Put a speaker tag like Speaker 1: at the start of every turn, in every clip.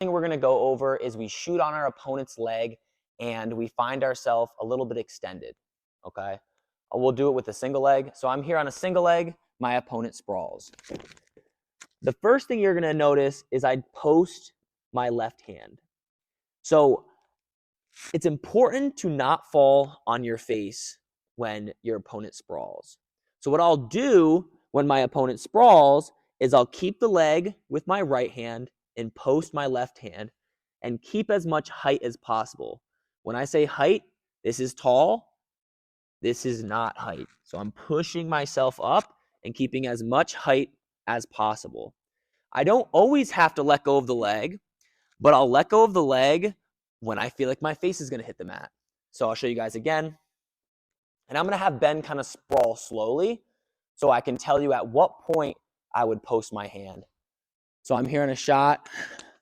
Speaker 1: thing we're going to go over is we shoot on our opponent's leg and we find ourselves a little bit extended, okay? We'll do it with a single leg. So I'm here on a single leg, my opponent sprawls. The first thing you're going to notice is I post my left hand. So it's important to not fall on your face when your opponent sprawls. So what I'll do when my opponent sprawls is I'll keep the leg with my right hand and post my left hand and keep as much height as possible. When I say height, this is tall, this is not height. So I'm pushing myself up and keeping as much height as possible. I don't always have to let go of the leg, but I'll let go of the leg when I feel like my face is going to hit the mat. So I'll show you guys again. And I'm going to have Ben kind of sprawl slowly so I can tell you at what point I would post my hand. So I'm here in a shot.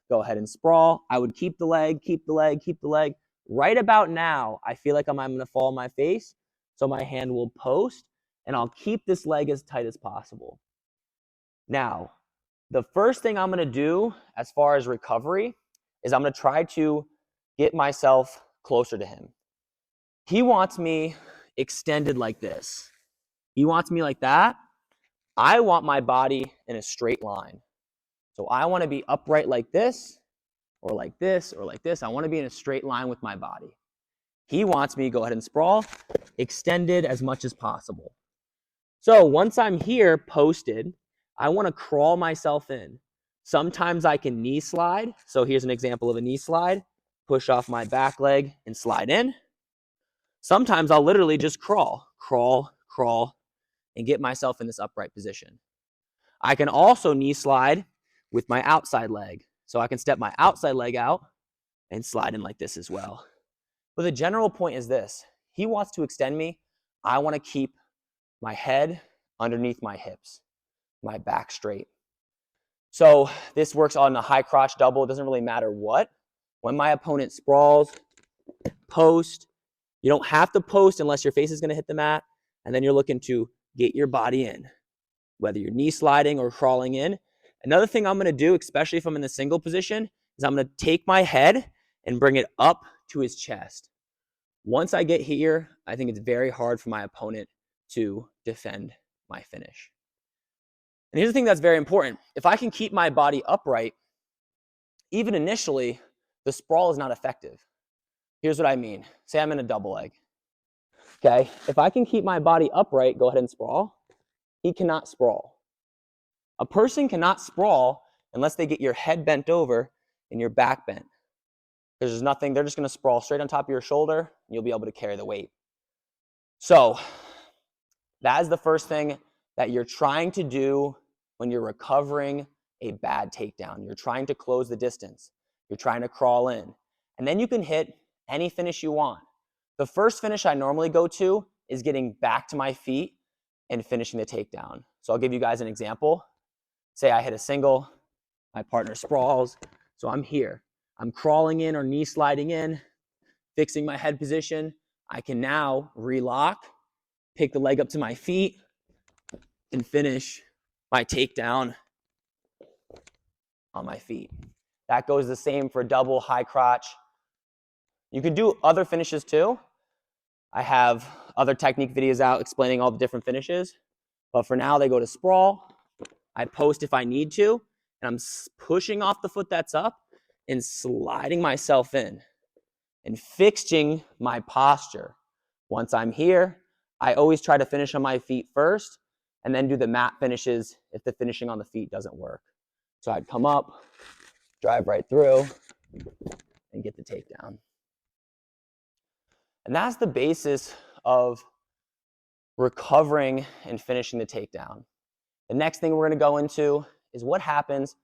Speaker 1: Go ahead and sprawl. I would keep the leg, keep the leg, keep the leg. Right about now, I feel like I'm going to fall on my face. So my hand will post, and I'll keep this leg as tight as possible. Now, the first thing I'm going to do as far as recovery is I'm going to try to get myself closer to him. He wants me extended like this. He wants me like that. I want my body in a straight line. So I want to be upright like this, or like this, or like this. I want to be in a straight line with my body. He wants me to go ahead and sprawl, extended as much as possible. So once I'm here posted, I want to crawl myself in. Sometimes I can knee slide. So here's an example of a knee slide. Push off my back leg and slide in. Sometimes I'll literally just crawl, and get myself in this upright position. I can also knee slide with my outside leg. So I can step my outside leg out and slide in like this as well. But the general point is this. He wants to extend me. I want to keep my head underneath my hips, my back straight. So this works on a high crotch double. It doesn't really matter what. When my opponent sprawls, post. You don't have to post unless your face is going to hit the mat. And then you're looking to get your body in, whether you're knee sliding or crawling in. Another thing I'm going to do, especially if I'm in the single position, is I'm going to take my head and bring it up to his chest. Once I get here, I think it's very hard for my opponent to defend my finish. And here's the thing that's very important. If I can keep my body upright, even initially, the sprawl is not effective. Here's what I mean. Say I'm in a double leg. Okay, if I can keep my body upright, go ahead and sprawl. He cannot sprawl. A person cannot sprawl unless they get your head bent over and your back bent. There's nothing, they're just going to sprawl straight on top of your shoulder, and you'll be able to carry the weight. So that is the first thing that you're trying to do when you're recovering a bad takedown. You're trying to close the distance. You're trying to crawl in. And then you can hit any finish you want. The first finish I normally go to is getting back to my feet and finishing the takedown. So I'll give you guys an example. Say I hit a single, my partner sprawls, so I'm here. I'm crawling in or knee sliding in, fixing my head position. I can now relock, pick the leg up to my feet, and finish my takedown on my feet. That goes the same for double, high crotch. You can do other finishes too. I have other technique videos out explaining all the different finishes. But for now, they go to sprawl. I post if I need to. And I'm pushing off the foot that's up and sliding myself in and fixing my posture. Once I'm here, I always try to finish on my feet first and then do the mat finishes if the finishing on the feet doesn't work. So I'd come up, drive right through, and get the takedown. And that's the basis of recovering and finishing the takedown. The next thing we're going to go into is what happens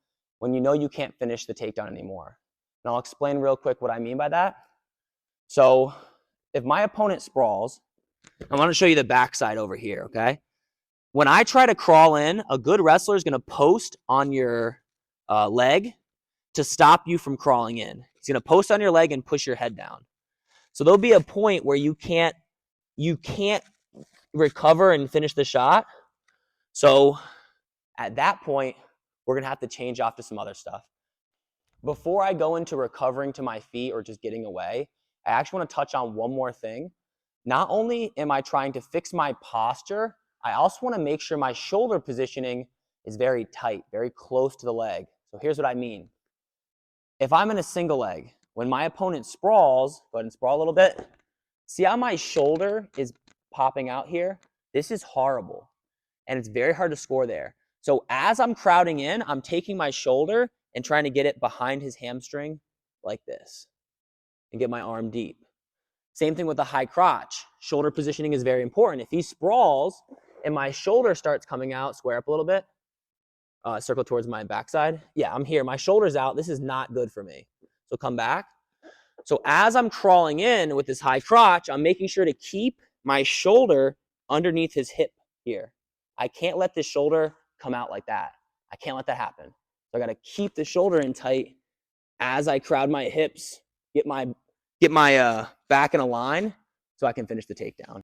Speaker 1: when you know you can't finish the takedown anymore. And I'll explain real quick what I mean by that. So if my opponent sprawls, I want to show you the backside over here, okay? When I try to crawl in, a good wrestler is going to post on your leg to stop you from crawling in. He's going to post on your leg and push your head down. So there'll be a point where you can't recover and finish the shot. So at that point, we're going to have to change off to some other stuff. Before I go into recovering to my feet or just getting away, I actually want to touch on one more thing. Not only am I trying to fix my posture, I also want to make sure my shoulder positioning is very tight, very close to the leg. So here's what I mean. If I'm in a single leg, when my opponent sprawls, go ahead and sprawl a little bit. See how my shoulder is popping out here? This is horrible, and it's very hard to score there. So as I'm crowding in, I'm taking my shoulder and trying to get it behind his hamstring like this and get my arm deep. Same thing with the high crotch. Shoulder positioning is very important. If he sprawls and my shoulder starts coming out, square up a little bit, circle towards my backside. Yeah, I'm here. My shoulder's out. This is not good for me. So come back. So as I'm crawling in with this high crotch, I'm making sure to keep my shoulder underneath his hip here. I can't let this shoulder come out like that. I can't let that happen. So I got to keep the shoulder in tight as I crowd my hips, get my back in a line so I can finish the takedown.